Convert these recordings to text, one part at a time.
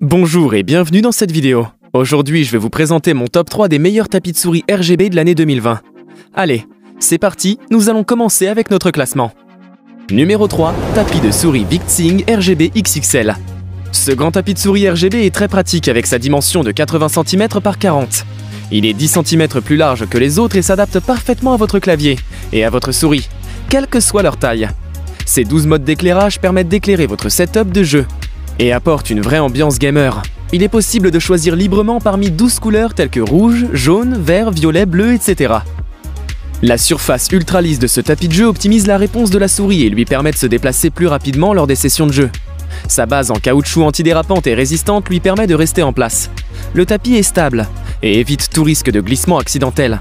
Bonjour et bienvenue dans cette vidéo. Aujourd'hui, je vais vous présenter mon top 3 des meilleurs tapis de souris RGB de l'année 2020. Allez, c'est parti, nous allons commencer avec notre classement. Numéro 3, tapis de souris Victsing RGB XXL. Ce grand tapis de souris RGB est très pratique avec sa dimension de 80 cm par 40. Il est 10 cm plus large que les autres et s'adapte parfaitement à votre clavier et à votre souris, quelle que soit leur taille. Ces 12 modes d'éclairage permettent d'éclairer votre setup de jeu et apportent une vraie ambiance gamer. Il est possible de choisir librement parmi 12 couleurs telles que rouge, jaune, vert, violet, bleu, etc. La surface ultra lisse de ce tapis de jeu optimise la réponse de la souris et lui permet de se déplacer plus rapidement lors des sessions de jeu. Sa base en caoutchouc antidérapante et résistante lui permet de rester en place. Le tapis est stable et évite tout risque de glissement accidentel.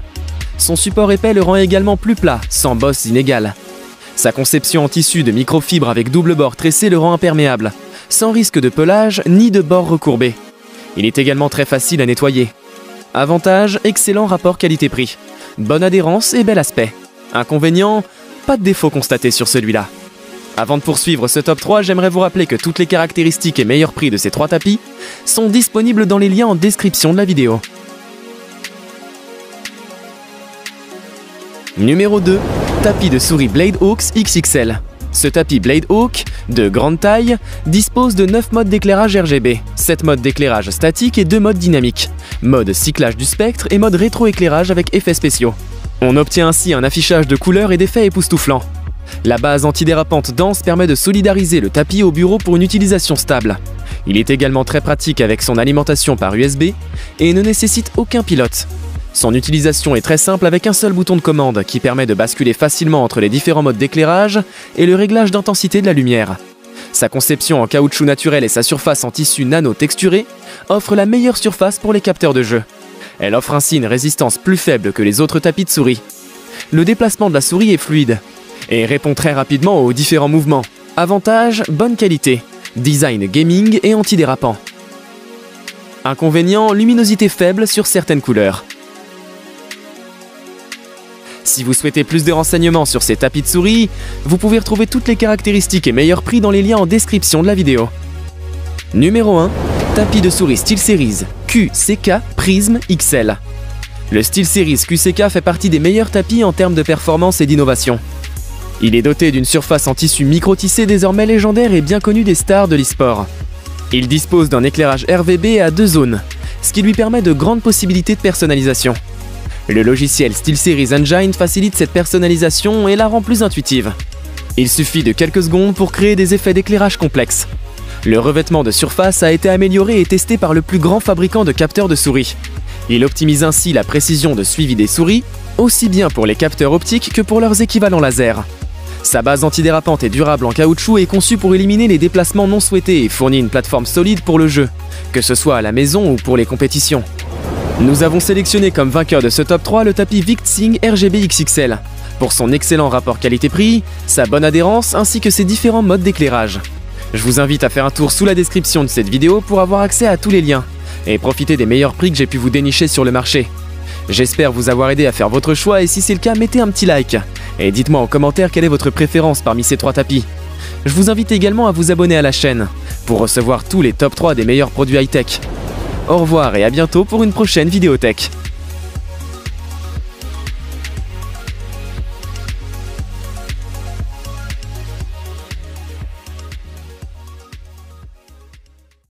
Son support épais le rend également plus plat, sans bosses inégales. Sa conception en tissu de microfibre avec double bord tressé le rend imperméable, sans risque de pelage ni de bords recourbés. Il est également très facile à nettoyer. Avantage, excellent rapport qualité-prix. Bonne adhérence et bel aspect. Inconvénient, pas de défaut constaté sur celui-là. Avant de poursuivre ce top 3, j'aimerais vous rappeler que toutes les caractéristiques et meilleurs prix de ces 3 tapis sont disponibles dans les liens en description de la vidéo. Numéro 2, tapis de souris Blade Hawk XXL. Ce tapis Blade Hawk, de grande taille, dispose de 9 modes d'éclairage RGB, 7 modes d'éclairage statique et 2 modes dynamiques, mode cyclage du spectre et mode rétro-éclairage avec effets spéciaux. On obtient ainsi un affichage de couleurs et d'effets époustouflants. La base antidérapante dense permet de solidariser le tapis au bureau pour une utilisation stable. Il est également très pratique avec son alimentation par USB et ne nécessite aucun pilote. Son utilisation est très simple avec un seul bouton de commande qui permet de basculer facilement entre les différents modes d'éclairage et le réglage d'intensité de la lumière. Sa conception en caoutchouc naturel et sa surface en tissu nano texturé offrent la meilleure surface pour les capteurs de jeu. Elle offre ainsi une résistance plus faible que les autres tapis de souris. Le déplacement de la souris est fluide et répond très rapidement aux différents mouvements. Avantage, bonne qualité, design gaming et antidérapant. Inconvénient, luminosité faible sur certaines couleurs. Si vous souhaitez plus de renseignements sur ces tapis de souris, vous pouvez retrouver toutes les caractéristiques et meilleurs prix dans les liens en description de la vidéo. Numéro 1, tapis de souris SteelSeries QCK Prism XL. Le SteelSeries QCK fait partie des meilleurs tapis en termes de performance et d'innovation. Il est doté d'une surface en tissu micro-tissé désormais légendaire et bien connue des stars de l'e-sport. Il dispose d'un éclairage RVB à 2 zones, ce qui lui permet de grandes possibilités de personnalisation. Le logiciel SteelSeries Engine facilite cette personnalisation et la rend plus intuitive. Il suffit de quelques secondes pour créer des effets d'éclairage complexes. Le revêtement de surface a été amélioré et testé par le plus grand fabricant de capteurs de souris. Il optimise ainsi la précision de suivi des souris, aussi bien pour les capteurs optiques que pour leurs équivalents laser. Sa base antidérapante et durable en caoutchouc est conçue pour éliminer les déplacements non souhaités et fournit une plateforme solide pour le jeu, que ce soit à la maison ou pour les compétitions. Nous avons sélectionné comme vainqueur de ce top 3 le tapis Victsing RGB XXL, pour son excellent rapport qualité-prix, sa bonne adhérence ainsi que ses différents modes d'éclairage. Je vous invite à faire un tour sous la description de cette vidéo pour avoir accès à tous les liens et profiter des meilleurs prix que j'ai pu vous dénicher sur le marché. J'espère vous avoir aidé à faire votre choix et si c'est le cas, mettez un petit like et dites-moi en commentaire quelle est votre préférence parmi ces 3 tapis. Je vous invite également à vous abonner à la chaîne pour recevoir tous les top 3 des meilleurs produits high-tech. Au revoir et à bientôt pour une prochaine vidéo tech.